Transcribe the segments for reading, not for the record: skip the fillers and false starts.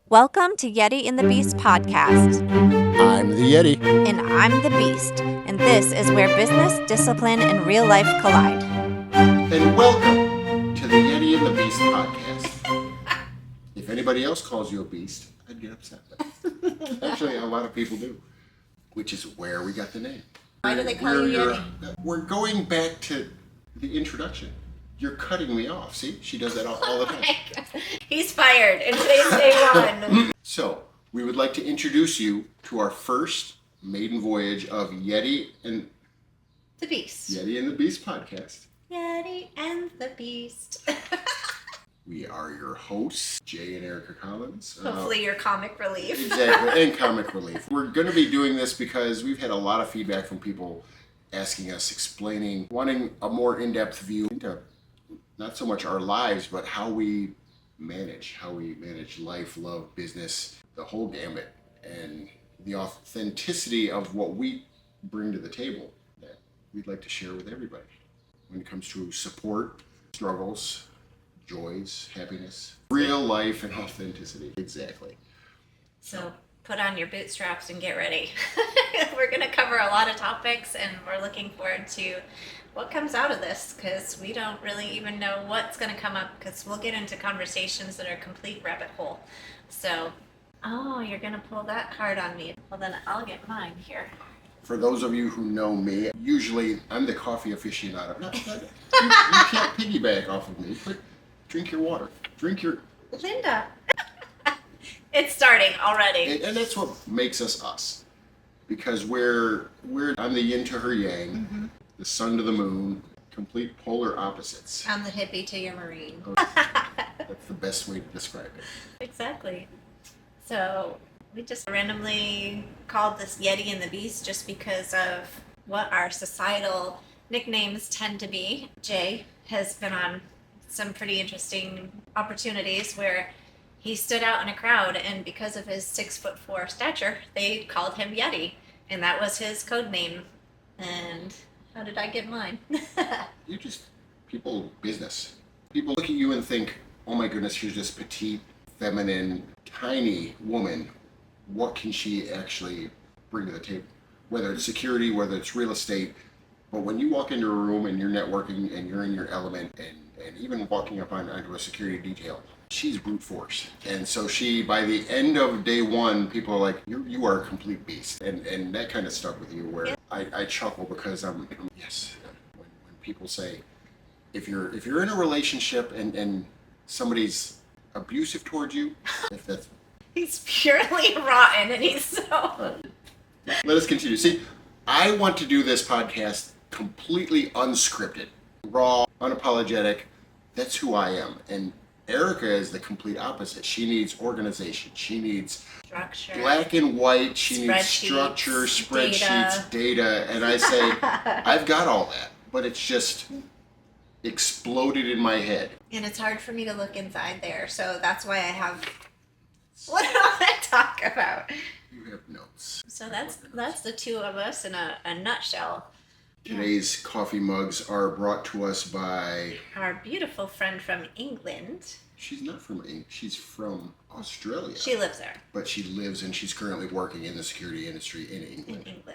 Welcome to Yeti and the Beast podcast. I'm the Yeti. And I'm the Beast. And this is where business, discipline, and real life collide. And welcome to the Yeti and the Beast podcast. If anybody else calls you a beast, I'd get upset. Actually, a lot of people do, which is where we got the name. Why do they call you Yeti? We're going back to the introduction. You're cutting me off. See, she does that all the time. He's fired, and today's day one. So, we would like to introduce you to our first maiden voyage of Yeti and The Beast. Yeti and the Beast podcast. Yeti and the Beast. We are your hosts, Jay and Erica Collins. Hopefully your comic relief. Exactly, and comic relief. We're going to be doing this because we've had a lot of feedback from people asking us, explaining, wanting a more in-depth view into not so much our lives, but how we manage life, love, business, the whole gamut, and the authenticity of what we bring to the table that we'd like to share with everybody when it comes to support, struggles, joys, happiness, real life, and authenticity. Exactly. So put on your bootstraps and get ready. We're going to cover a lot of topics, and we're looking forward to what comes out of this, because we don't really even know what's going to come up, because we'll get into conversations that are a complete rabbit hole. So, you're going to pull that card on me. Well, then I'll get mine here. For those of you who know me, usually I'm the coffee aficionado. You can't piggyback off of me, but drink your water. Drink your... Linda. It's starting already. And that's what makes us us. Because I'm the yin to her yang, the sun to the moon, complete polar opposites. I'm the hippie to your marine. That's the best way to describe it. Exactly. So we just randomly called this Yeti and the Beast just because of what our societal nicknames tend to be. Jay has been on some pretty interesting opportunities where he stood out in a crowd, and because of his 6'4" stature, they called him Yeti, and that was his code name. And how did I get mine? Business. People look at you and think, oh my goodness, here's this petite, feminine, tiny woman. What can she actually bring to the table? Whether it's security, whether it's real estate. But when you walk into a room and you're networking and you're in your element, and even walking up onto a security detail, she's brute force. And so by the end of day one, people are like, you are a complete beast. And that kind of stuck with you, where I chuckle because when people say, if you're in a relationship and somebody's abusive towards you, if that's... He's purely rotten, and he's so... Let us continue. See, I want to do this podcast completely unscripted, raw, unapologetic. That's who I am. And Erica is the complete opposite. She needs organization. She needs structure, black and white. She needs structure, spreadsheets, data. And I say, I've got all that, but it's just exploded in my head. And it's hard for me to look inside there. So that's why I have... What do I want to talk about? You have notes. So that's the two of us in a nutshell. Today's coffee mugs are brought to us by our beautiful friend from England. She's not from England. She's from Australia. She lives there. But she lives and she's currently working in the security industry in England. In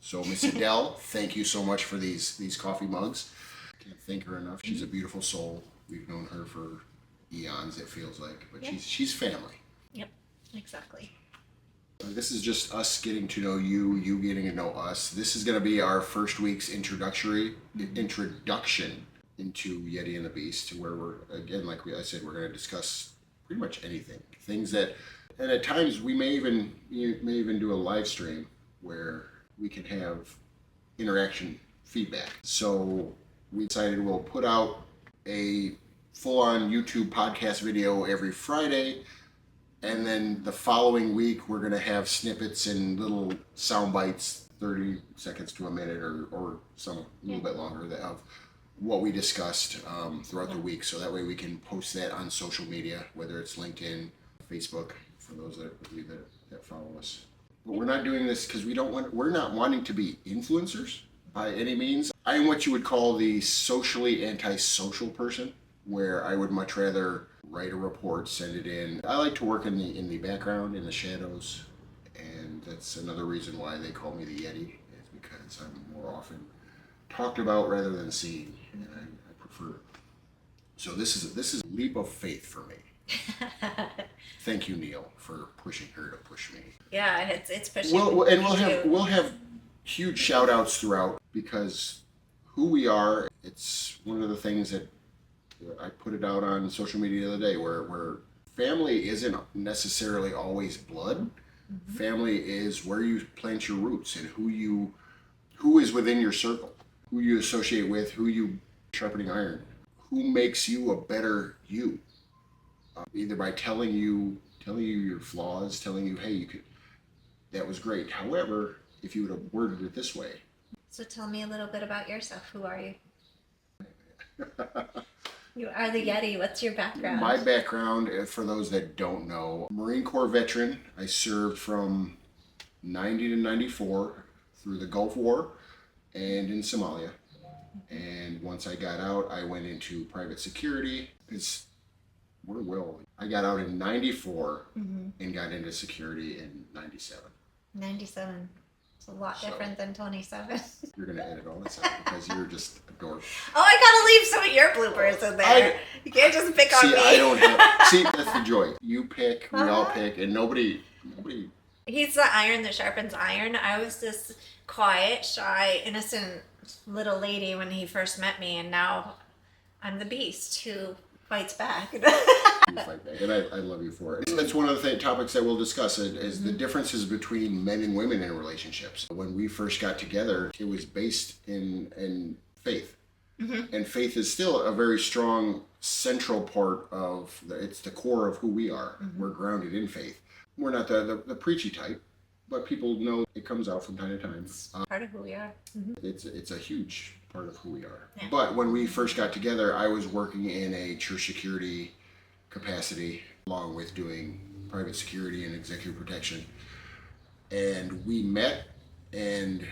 So Miss Adele, thank you so much for these coffee mugs. Can't thank her enough. She's a beautiful soul. We've known her for eons, it feels like. But she's family. Yep, exactly. This is just us getting to know you getting to know us. This is going to be our first week's introduction into Yeti and the Beast, where we're, again, like I said, we're going to discuss pretty much anything. Things that, and at times we may even do a live stream where we can have interaction feedback. So we decided we'll put out a full-on YouTube podcast video every Friday. And then the following week, we're going to have snippets and little sound bites, 30 seconds to a minute or some little bit longer, of what we discussed throughout the week. So that way we can post that on social media, whether it's LinkedIn, Facebook, for those of you that follow us. But we're not doing this because we're not wanting to be influencers by any means. I am what you would call the socially antisocial person, where I would much rather write a report, send it in. I like to work in the background, in the shadows, and that's another reason why they call me the Yeti, is because I'm more often talked about rather than seen, and I prefer it. So this is a leap of faith for me. Thank you, Neil, for pushing her to push me. Yeah, it's pushing. We'll have huge shout outs throughout, because who we are, it's one of the things that I put it out on social media the other day, where family isn't necessarily always blood. Mm-hmm. Family is where you plant your roots and who is within your circle, who you associate with, who you sharpening iron, who makes you a better you. Either by telling you your flaws, telling you, hey, that was great. However, if you would have worded it this way. So tell me a little bit about yourself. Who are you? You are the Yeti. What's your background? My background, for those that don't know, Marine Corps veteran. I served from 90 to 94 through the Gulf War and in Somalia. And once I got out, I went into private security. I got out in 94 and got into security in 97. 97. It's a lot different than 27. You're going to edit all this out because you're just adorable. Oh, I got to leave some of your bloopers in there. You can't just pick on me. I don't have... See, that's the joy. You pick, we all pick, and nobody... He's the iron that sharpens iron. I was this quiet, shy, innocent little lady when he first met me, and now I'm the beast who fights back. You fight back, and I love you for it. That's one of the topics that we'll discuss is the differences between men and women in relationships. When we first got together, it was based in faith. Mm-hmm. And faith is still a very strong central part of it's the core of who we are. Mm-hmm. We're grounded in faith. We're not the preachy type, but people know it comes out from time to time. It's part of who we are. Mm-hmm. It's a huge part of who we are. Yeah. But when we first got together, I was working in a church security capacity along with doing private security and executive protection. And we met, and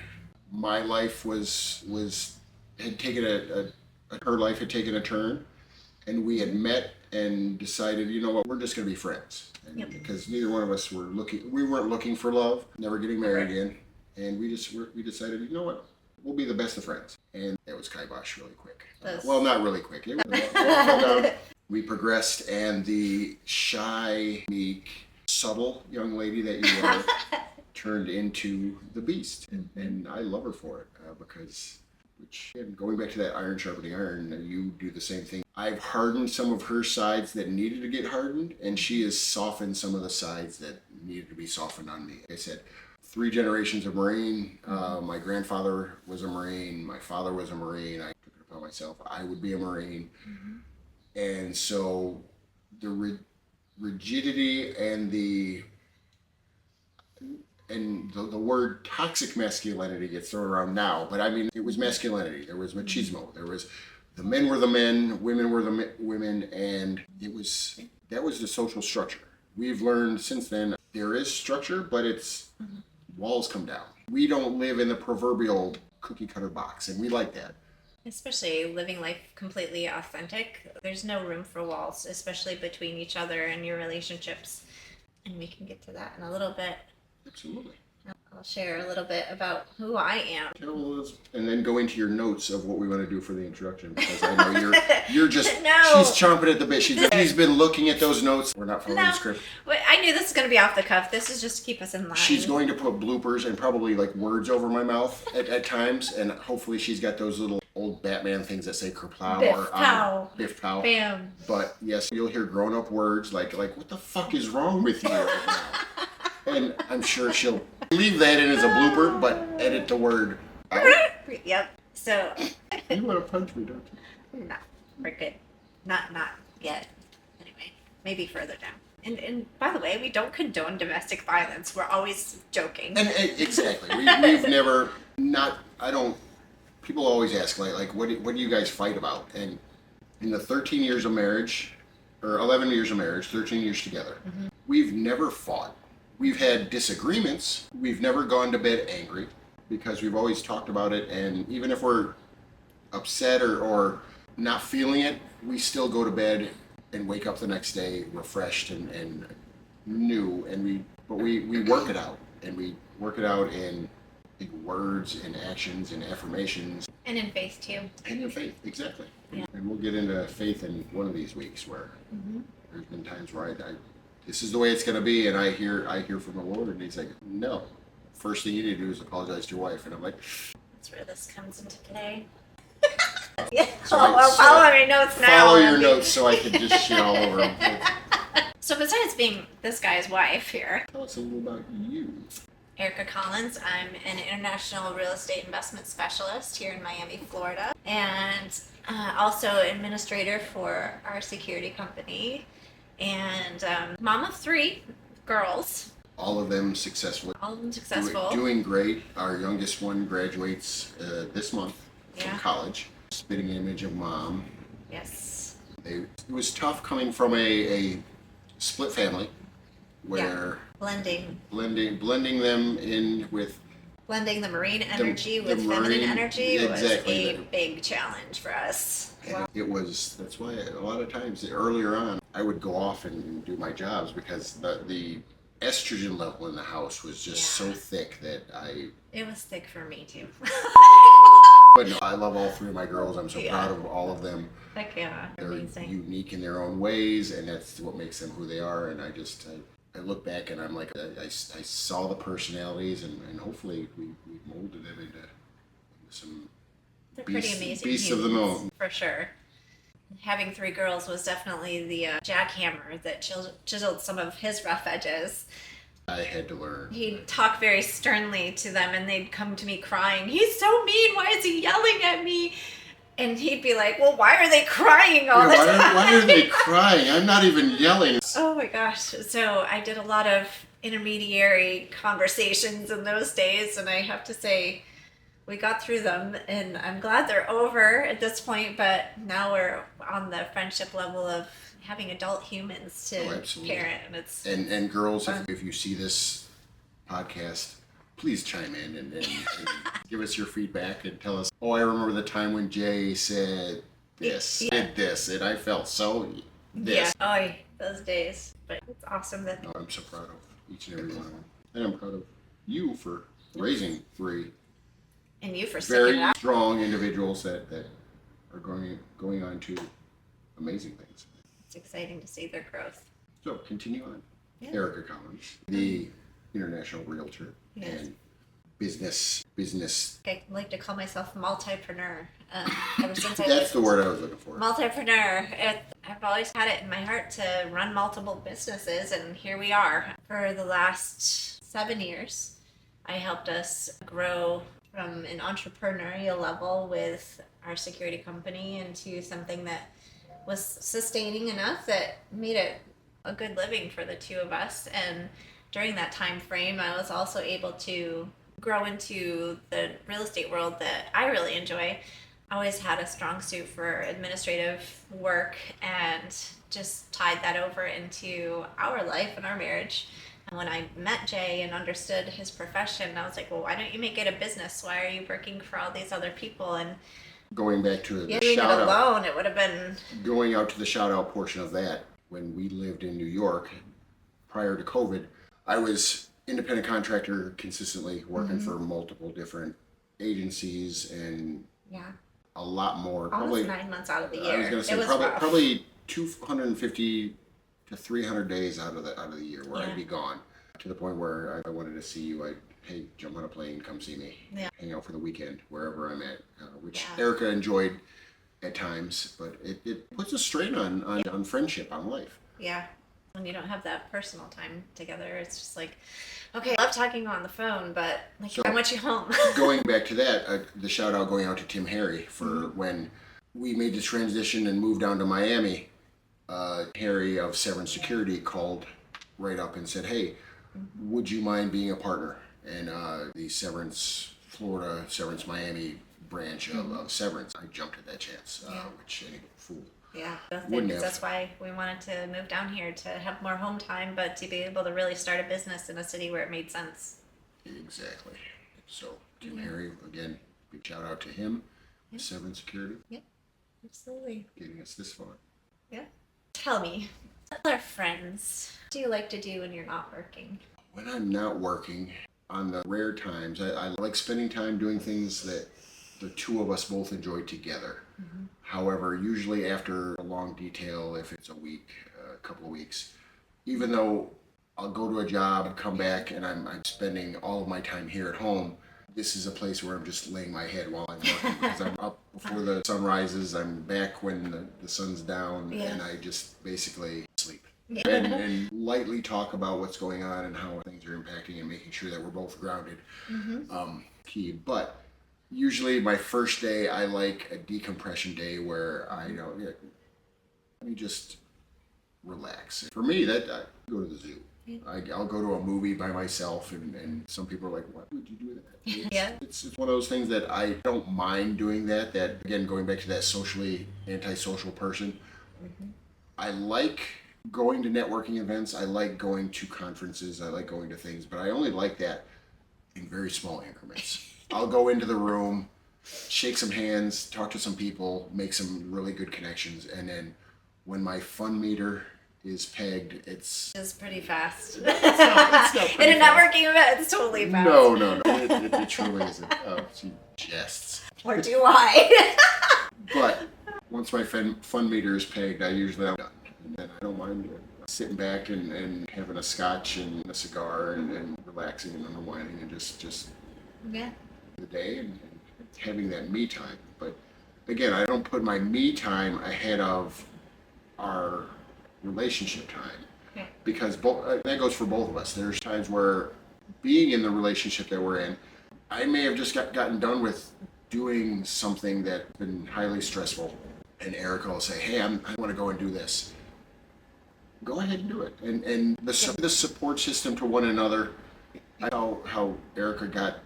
my life had taken her life had taken a turn, and we had met and decided, you know what, we're just going to be friends. And yep. Because neither one of us we weren't looking for love, never getting married again, and we decided, you know what, we'll be the best of friends. And that was kibosh really quick. Well, not really quick. It was, we progressed, and the shy, meek, subtle young lady that you were turned into the beast, and I love her for it because. Which, again, going back to that iron sharpening iron, you do the same thing. I've hardened some of her sides that needed to get hardened, and she has softened some of the sides that needed to be softened on me. Like I said, 3 generations of Marine. My grandfather was a Marine. My father was a Marine. I took it upon myself. I would be a Marine. Mm-hmm. And so the rigidity and the word toxic masculinity gets thrown around now, but I mean, it was masculinity. There was machismo. There was the men were the men, women were the women, and that was the social structure. We've learned since then there is structure, but it's walls come down. We don't live in the proverbial cookie cutter box, and we like that. Especially living life completely authentic. There's no room for walls, especially between each other and your relationships. And we can get to that in a little bit. Absolutely. I'll share a little bit about who I am. And then go into your notes of what we want to do for the introduction, because I know you're just no. She's chomping at the bit. She's been looking at those notes. We're not following the script. I knew this was going to be off the cuff. This is just to keep us in line. She's going to put bloopers and probably like words over my mouth at times, and hopefully she's got those little old Batman things that say kerplow Biff pow. Biff pow. Bam. But yes, you'll hear grown-up words like what the fuck is wrong with you right now? And I'm sure she'll leave that in as a blooper, but edit the word out. Yep. So. You want to punch me, don't you? No, we're good. Not yet. Anyway, maybe further down. And by the way, we don't condone domestic violence. We're always joking. And exactly. We've never people always ask like what do you guys fight about? And in the 13 years of marriage, or 11 years of marriage, 13 years together, we've never fought. We've had disagreements. We've never gone to bed angry because we've always talked about it. And even if we're upset or not feeling it, we still go to bed and wake up the next day refreshed and new. And we work it out, and we work it out in big words and actions and affirmations. And in faith too. And in faith, exactly. Yeah. And we'll get into faith in one of these weeks where there's been times where I this is the way it's going to be, and I hear from the Lord, and He's like, no. First thing you need to do is apologize to your wife, and I'm like, that's where this comes into play. Yeah. So follow my notes now. Follow your notes so I can just shit all over them. So besides being this guy's wife here, Tell us a little about you. Erica Collins. I'm an international real estate investment specialist here in Miami, Florida, and also administrator for our security company, and mom of 3 girls. All of them successful. All of them successful. Doing great. Our youngest one graduates this month from college. Spitting image of mom. Yes. It was tough coming from a split family where blending them in with blending the marine energy with marine, feminine energy was exactly. a big challenge for us. Wow. It was. That's why a lot of times earlier on I would go off and do my jobs because the estrogen level in the house was just so thick that it was thick for me too. But no, I love all 3 of my girls. I'm so proud of all of them. Heck yeah, They're amazing. unique in their own ways, and that's what makes them who they are. And I look back and I'm like, I saw the personalities, and hopefully we molded them into some They're pretty amazing beasts of the mountain. for sure. Having 3 girls was definitely the jackhammer that chiseled some of his rough edges. I had to learn. He'd talk very sternly to them, and they'd come to me crying, "He's so mean, why is he yelling at me?" And he'd be like, "Well, why are they crying all the time? Why are they crying? I'm not even yelling." Oh my gosh. So I did a lot of intermediary conversations in those days, and I have to say, we got through them, and I'm glad they're over at this point, but now we're on the friendship level of having adult humans to parent, and it's and girls, if you see this podcast, please chime in and give us your feedback and tell us, oh, I remember the time when Jay said this, did this, and I felt so this. Yeah, those days. But it's awesome that I'm so proud of each and every one of them, and I'm proud of you for raising 3 and you for sticking very it out. strong individuals that are going on to amazing things. It's exciting to see their growth. So continue on. Yeah. Erica Collins, the international realtor and business. I like to call myself a multipreneur. Ever since That's the word I was looking for. Multipreneur. I've always had it in my heart to run multiple businesses, and here we are. For the last 7 years, I helped us grow from an entrepreneurial level with our security company into something that was sustaining enough that made it a good living for the 2 of us. And during that time frame, I was also able to grow into the real estate world that I really enjoy. I always had a strong suit for administrative work and just tied that over into our life and our marriage. And when I met Jay and understood his profession, I was like, well, why don't you make it a business? Why are you working for all these other people? And going back to the doing shout it out, alone, it would have been going out to the shout out portion of that. When we lived in New York prior to COVID, I was independent contractor consistently working for multiple different agencies and a lot more. Almost 9 months out of the year. I was going to say probably 250 to 300 days out of the year where I'd be gone, to the point where I wanted to see you. Hey, jump on a plane, come see me, hang out for the weekend wherever I'm at, which Erica enjoyed at times, but it puts a strain on friendship, on life. Yeah. When you don't have that personal time together, it's just like, okay, I love talking on the phone, but I want you home. Going back to that, the shout out going out to Tim Harry for when we made the transition and moved down to Miami. Harry of Severance Security called right up and said, hey, would you mind being a partner? And the Severance Florida, Severance Miami branch of Severance, I jumped at that chance, which any fool. Yeah, that's why we wanted to move down here, to have more home time, but to be able to really start a business in a city where it made sense. Exactly. So Tim Harry, again, big shout out to him, Severance Security. Yep. Absolutely. getting us this far. Yeah. Tell me, what other friends do you like to do when you're not working? When I'm not working, on the rare times, I like spending time doing things that the two of us both enjoy together. However, usually after a long detail, if it's a week, a couple of weeks, even though I'll go to a job, come back, and I'm spending all of my time here at home, this is a place where I'm just laying my head while I'm working because I'm up before the sun rises, I'm back when the sun's down, Yeah. and I just basically sleep. Yeah. And lightly talk about what's going on and how things are impacting and making sure that we're both grounded. Key. But usually my first day, I like a decompression day where I let me just relax. For me, that I go to the zoo. I'll go to a movie by myself, and some people are like, "Why would you do that?" Yeah. It's one of those things that I don't mind doing that. That again, going back to that socially antisocial person, I like going to networking events. I like going to conferences. I like going to things, but I only like that in very small increments. I'll go into the room, shake some hands, talk to some people, make some really good connections, and then when my fun meter is pegged, it's Pretty fast. it's not In pretty a fast. networking event, it's totally fast. No. It truly isn't. Oh, she jests. Or do I? But once my fun meter is pegged, I usually am done. And then I don't mind sitting back and having a scotch and a cigar and relaxing and unwinding and just Yeah. the day and having that me time. But again, I don't put my me time ahead of our relationship time. Okay. Because that goes for both of us. There's times where being in the relationship that we're in, I may have just gotten done with doing something that's been highly stressful, and Erica will say, "Hey, I want to go and do this." Go ahead and do it. And the support system to one another. I know how Erica got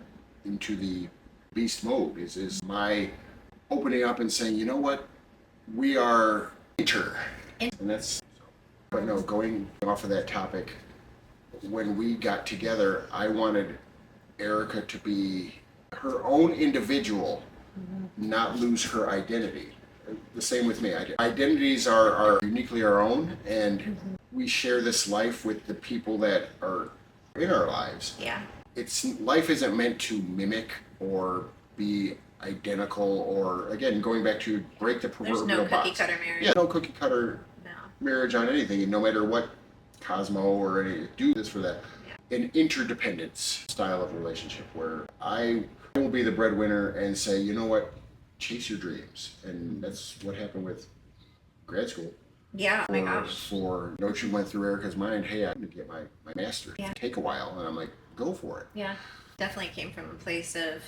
into the beast mode is my opening up and saying, you know what, we are and that's. But no, going off of that topic, when we got together, I wanted Erica to be her own individual, not lose her identity. The same with me. Identities are uniquely our own, and we share this life with the people that are in our lives. Yeah. Life isn't meant to mimic or be identical, or again, going back to break the proverbial There's no box. cookie cutter marriage. Yeah, no cookie cutter No. marriage on anything, no matter what Cosmo or any do this for that. An interdependence style of relationship where I will be the breadwinner and say, you know what, chase your dreams. And that's what happened with grad school. Yeah. Oh my gosh. For Notion went through Erica's mind, hey, I'm going to get my master's. Yeah. Take a while. And I'm like, go for it. Yeah. Definitely came from a place of,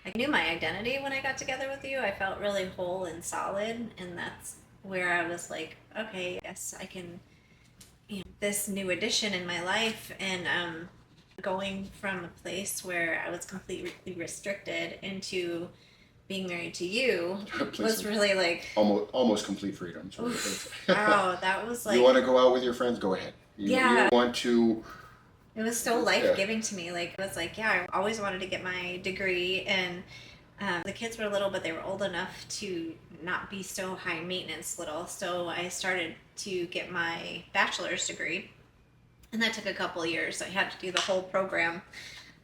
I knew my identity when I got together with you. I felt really whole and solid. And that's where I was like, okay, yes, I can, this new addition in my life. And going from a place where I was completely restricted into being married to you was really like almost complete freedom. wow, that was like, you want to go out with your friends, go ahead. You want to. It was so life-giving to me. Like, it was like, yeah, I always wanted to get my degree, and the kids were little, but they were old enough to not be so high maintenance little. So I started to get my bachelor's degree, and that took a couple of years. I had to do the whole program.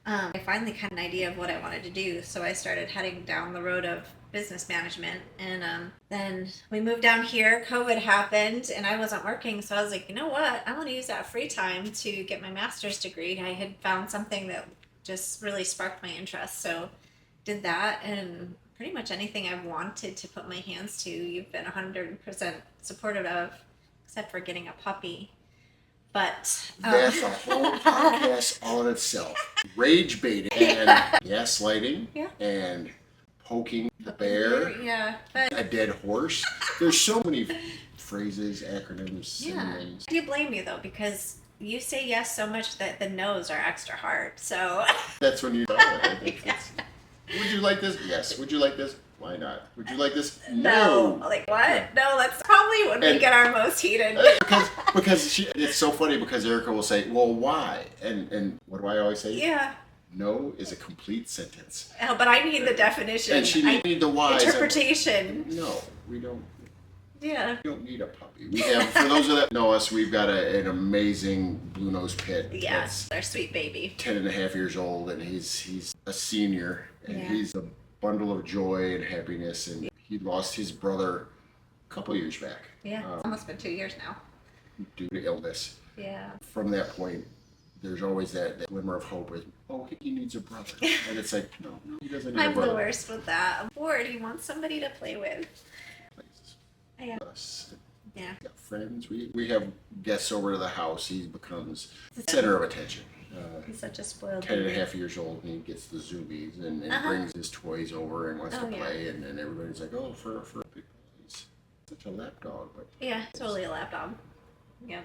I finally had an idea of what I wanted to do, so I started heading down the road of business management, and then we moved down here. COVID happened, and I wasn't working, so I was like, you know what, I want to use that free time to get my master's degree. I had found something that just really sparked my interest, so did that, and pretty much anything I've wanted to put my hands to, you've been 100% supportive of, except for getting a puppy. But that's a whole podcast all in itself. Rage baiting and gaslighting and poking the bear, but a dead horse. There's so many phrases, acronyms, synonyms. Do you blame me though? Because you say yes so much that the no's are extra hard. So that's when you. Would you like this? Yes. Would you like this? Why not? Would you like this? No. Like what? Yeah. No, that's probably when we get our most heated. because it's so funny because Erica will say, well, why? And what do I always say? Yeah. No is a complete sentence. Oh, but I need the definition. And she need the why. Interpretation. No. we don't Yeah. We don't need a puppy. We have, for those of that know us, we've got an amazing blue nose pit. Yeah, That's our sweet baby. 10 and a half years old, and he's a senior, and Yeah. he's a bundle of joy and happiness. And he lost his brother a couple years back. Yeah, it's almost been 2 years now. Due to illness. Yeah. From that point, there's always that glimmer of hope is, oh, he needs a brother. And it's like, no, he doesn't need a I'm brother. the worst with that. I'm bored. He wants somebody to play with. Yeah. Us. Yeah. We got friends. We have guests over to the house. He becomes the center of attention. He's such a spoiled 10 and a baby. half years old, and he gets the zoomies and Uh-huh. brings his toys over and wants to Oh, yeah. play, and everybody's like, oh, for he's such a lap dog. But Yeah, totally a lap dog. Yep.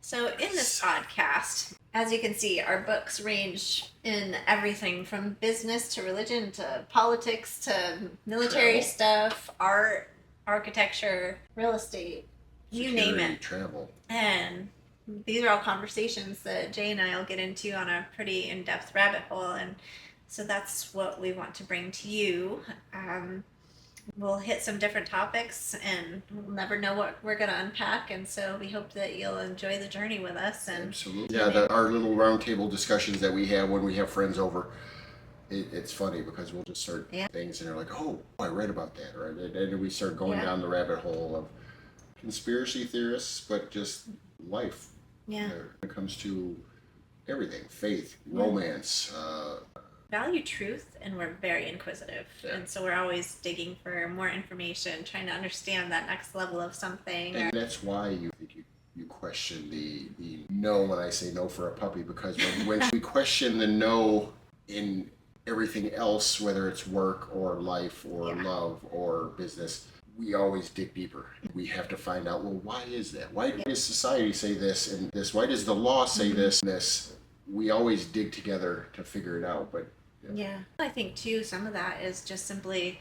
So in this podcast, as you can see, our books range in everything from business to religion to politics to military Travel. stuff, art, architecture, real estate, you name security, it. travel. And these are all conversations that Jay and I will get into on a pretty in-depth rabbit hole. And so that's what we want to bring to you. We'll hit some different topics and we'll never know what we're going to unpack. And so we hope that you'll enjoy the journey with us. And Absolutely. Yeah, our little roundtable discussions that we have when we have friends over, it's funny because we'll just start things and they're like, oh, I read about that. Or, and then we start going down the rabbit hole of conspiracy theorists, but just life. Yeah. When it comes to everything, faith, romance, value truth, and we're very inquisitive. Yeah. And so we're always digging for more information, trying to understand that next level of something. and that's why you question the no when I say no for a puppy, because when we question the no in everything else, whether it's work or life or love or business, we always dig deeper. We have to find out, well, why is that? Why does society say this and this? Why does the law say this and this? We always dig together to figure it out. But Yeah. I think too, some of that is just simply,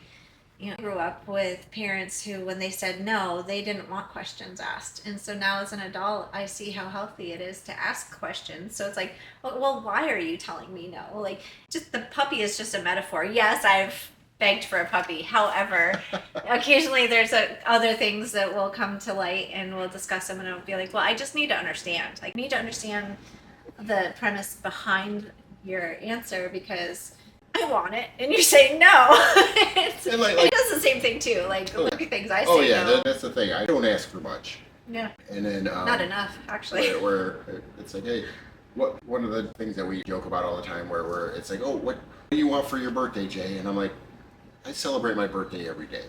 I grew up with parents who, when they said no, they didn't want questions asked. And so now as an adult, I see how healthy it is to ask questions. So it's like, well, why are you telling me no? Like, just the puppy is just a metaphor. Yes, I've begged for a puppy. However, occasionally there's other things that will come to light and we'll discuss them and it'll be like, well, I just need to understand. Like, I need to understand the premise behind your answer because I want it, and you say no. And it does the same thing too. Like the little things I say no. that's the thing. I don't ask for much. Yeah. And then Not enough, actually. where it's like, hey, one of the things that we joke about all the time, where it's like, oh, what do you want for your birthday, Jay? And I'm like, I celebrate my birthday every day.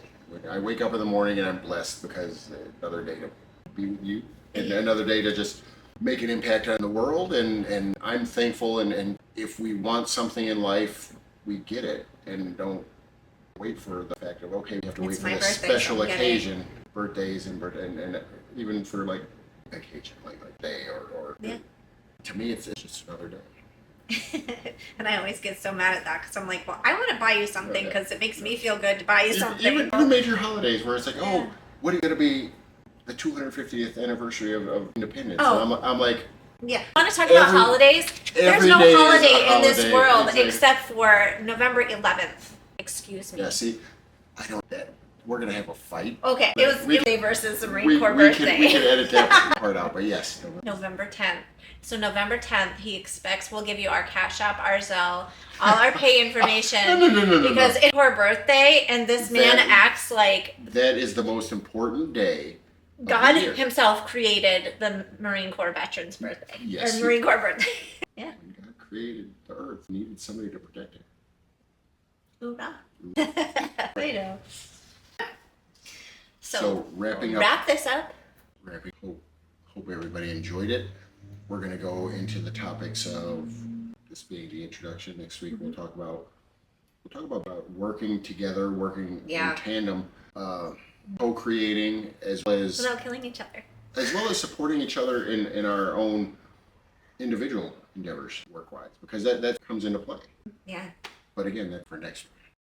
I wake up in the morning and I'm blessed because another day to be with you, and another day to just make an impact on the world, and I'm thankful, and if we want something in life, we get it, and don't wait for the fact of, okay, we have to wait It's for my this birthday, special so I'm getting it. occasion, birthdays and even for like occasion, like day or to me it's just another day. And I always get so mad at that because I'm like, well, I want to buy you something because it makes me feel good to buy you something. Even major holidays where it's like, oh, what are you going to be the 250th anniversary of independence? Oh. And I'm like, yeah. Want to talk about holidays? There's every no day is a holiday in this holiday. world It's like- except for November 11th. Excuse me. yeah, see, I don't, we're going to have a fight. Okay, But it was Day versus the Marine Corps we birthday. can edit that part out, but yes. November 10th. So November 10th, he expects we'll give you our Cash App, our Zelle, all our pay information No. because it's her birthday, and this man acts like That is the most important day. of God the year. himself created the Marine Corps veterans' birthday. Yes, Or he- Marine Corps birthday. Yeah. When God created the earth, needed somebody to protect it. Hoorah. I know. So wrapping up. Wrap this up. Hope everybody enjoyed it. We're going to go into the topics of this being the introduction. Next week we'll talk about working together, working in tandem, co-creating as well as Without killing each other. supporting each other in our own individual endeavors work-wise, because that comes into play. Yeah. But again, that's for next week.